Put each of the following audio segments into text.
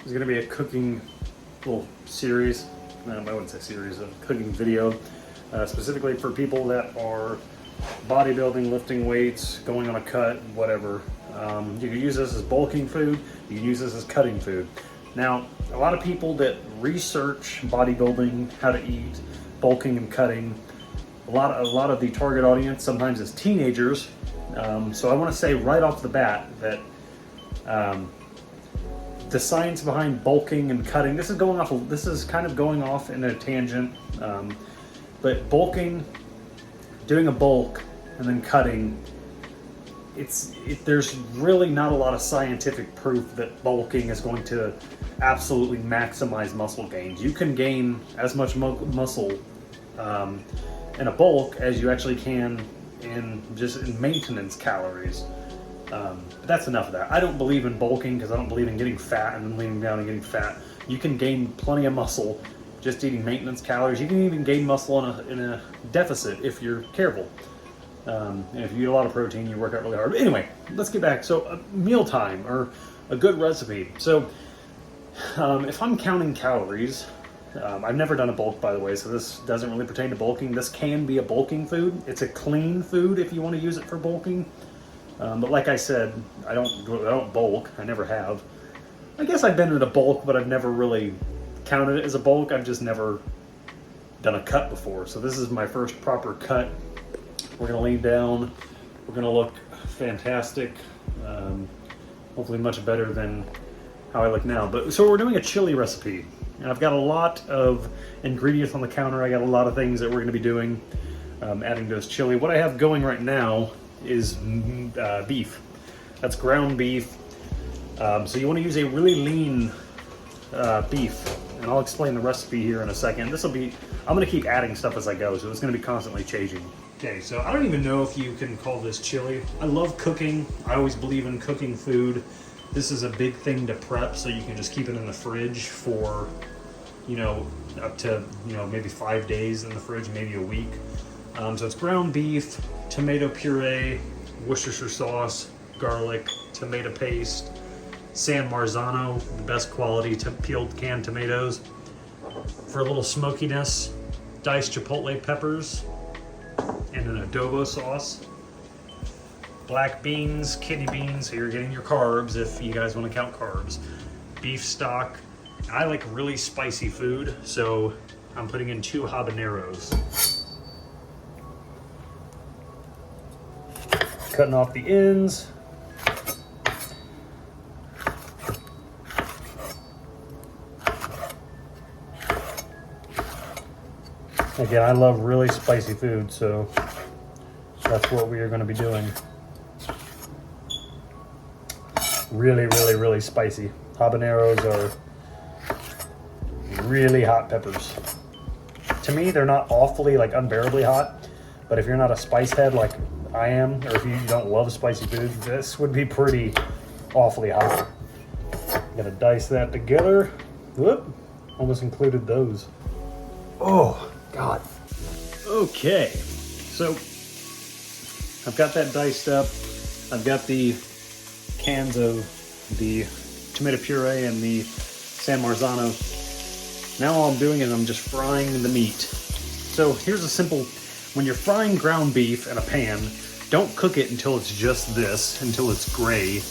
is going to be a cooking little series. I wouldn't say series, a cooking video, specifically for people that are bodybuilding, lifting weights, going on a cut, whatever. You can use this as bulking food. You can use this as cutting food. Now, a lot of people that research bodybuilding, how to eat, bulking and cutting, a lot of the target audience sometimes is teenagers. So I want to say right off the bat that the science behind bulking and cutting, this is kind of going off in a tangent, but bulking, doing a bulk and then cutting, there's really not a lot of scientific proof that bulking is going to absolutely maximize muscle gains. You can gain as much muscle in a bulk as you actually can in maintenance calories. But that's enough of that. I don't believe in bulking because I don't believe in getting fat and then leaning down and getting fat. You can gain plenty of muscle just eating maintenance calories. You can even gain muscle in a deficit if you're careful. And if you eat a lot of protein, you work out really hard. But anyway, let's get back. So mealtime, or a good recipe. So if I'm counting calories, I've never done a bulk, by the way, so this doesn't really pertain to bulking. This can be a bulking food. It's a clean food if you want to use it for bulking. But like I said, I don't bulk. I never have. I guess I've been in a bulk, but I've never really counted it as a bulk. I've just never done a cut before. So this is my first proper cut. We're gonna lean down. We're gonna look fantastic. Hopefully much better than how I look now. But so we're doing a chili recipe. And I've got a lot of ingredients on the counter. I got a lot of things that we're gonna be doing, adding to this chili. What I have going right now is beef. That's ground beef. So you want to use a really lean beef, and I'll explain the recipe here in a second. I'm going to keep adding stuff as I go, so it's going to be constantly changing. Okay, so I don't even know if you can call this chili. I love cooking. I always believe in cooking food. This is a big thing to prep, so you can just keep it in the fridge for, up to, maybe 5 days in the fridge, maybe a week. So it's ground beef, tomato puree, Worcestershire sauce, garlic, tomato paste, San Marzano, the best quality peeled canned tomatoes. For a little smokiness, diced chipotle peppers, and an adobo sauce. Black beans, kidney beans, so you're getting your carbs if you guys want to count carbs. Beef stock. I like really spicy food, so I'm putting in 2 habaneros. Cutting off the ends. Again, I love really spicy food, so that's what we are going to be doing. Really, really, really spicy. Habaneros are really hot peppers. To me, they're not awfully, unbearably hot, but if you're not a spice head like I am, or if you don't love spicy food, this would be pretty awfully hot. I'm gonna dice that together. Whoop, almost included those. Oh, God. Okay, so I've got that diced up. I've got the cans of the tomato puree and the San Marzano. Now all I'm doing is I'm just frying the meat. So here's a simple, when you're frying ground beef in a pan, don't cook it until it's just this, until it's gray.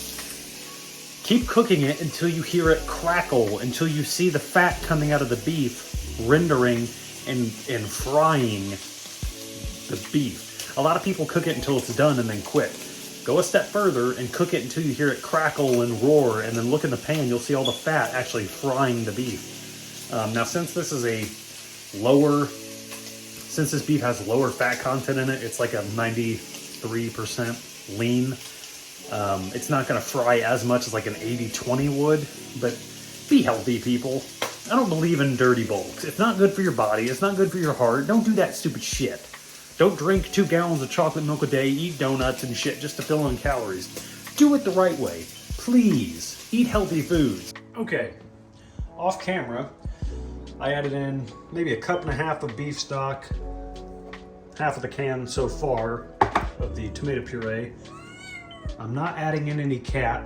Keep cooking it until you hear it crackle, until you see the fat coming out of the beef, rendering and frying the beef. A lot of people cook it until it's done and then quit. Go a step further and cook it until you hear it crackle and roar, and then look in the pan, you'll see all the fat actually frying the beef. Now since this beef has lower fat content in it, it's like a 93% lean. It's not gonna fry as much as like an 80-20 would, but be healthy, people. I don't believe in dirty bulks. It's not good for your body, it's not good for your heart. Don't do that stupid shit. Don't drink 2 gallons of chocolate milk a day, eat donuts and shit just to fill in calories. Do it the right way. Please, eat healthy foods. Okay, off camera, I added in maybe 1.5 cups of beef stock, half of the can so far of the tomato puree. I'm not adding in any cat.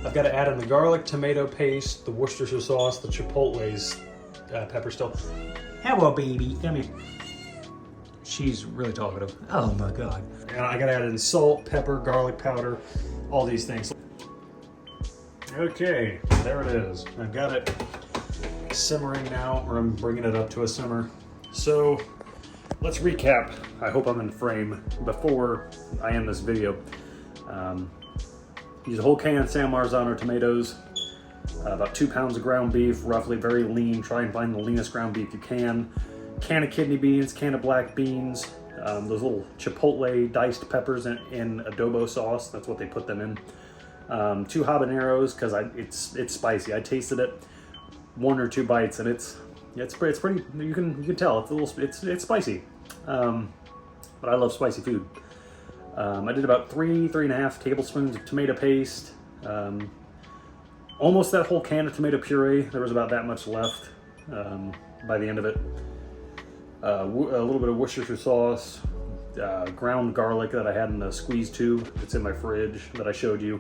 I've got to add in the garlic, tomato paste, the Worcestershire sauce, the Chipotle's pepper still. Hello, baby. Come here. She's really talkative. Oh my God. And I got to add in salt, pepper, garlic powder, all these things. Okay, there it is. I've got it simmering now, or I'm bringing it up to a simmer. So let's recap. I hope I'm in frame before I end this video. Use a whole can of San Marzano tomatoes, about 2 pounds of ground beef, roughly very lean. Try and find the leanest ground beef you can. Can of kidney beans, can of black beans, those little chipotle diced peppers in adobo sauce. That's what they put them in. 2 habaneros because it's spicy. I tasted it, 1 or 2 bites, and it's pretty. You can tell it's spicy. But I love spicy food. I did about 3.5 tablespoons of tomato paste. Almost that whole can of tomato puree. There was about that much left by the end of it. A little bit of Worcestershire sauce, ground garlic that I had in the squeeze tube. It's in my fridge that I showed you.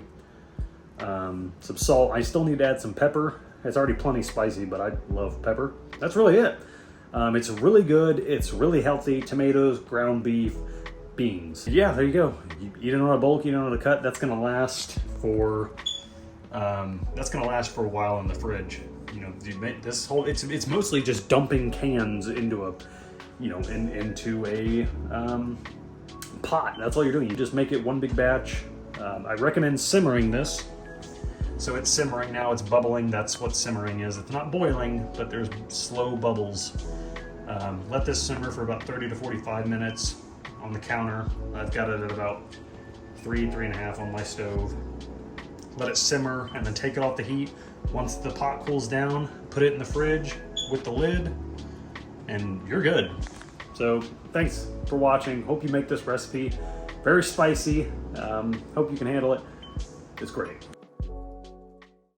Some salt. I still need to add some pepper. It's already plenty spicy, but I love pepper. That's really it. It's really good. It's really healthy. Tomatoes, ground beef, beans. Yeah, there you go. You eat it on a bulk, you eat it on a cut. That's gonna last for a while in the fridge. You know, this whole it's mostly just dumping cans into a, you know, into a pot. That's all you're doing. You just make it one big batch. I recommend simmering this. So it's simmering now, it's bubbling. That's what simmering is. It's not boiling, but there's slow bubbles. Let this simmer for about 30 to 45 minutes on the counter. I've got it at about 3.5 on my stove. Let it simmer and then take it off the heat. Once the pot cools down, put it in the fridge with the lid, and you're good. So thanks for watching. Hope you make this recipe. Very spicy. Hope you can handle it. It's great.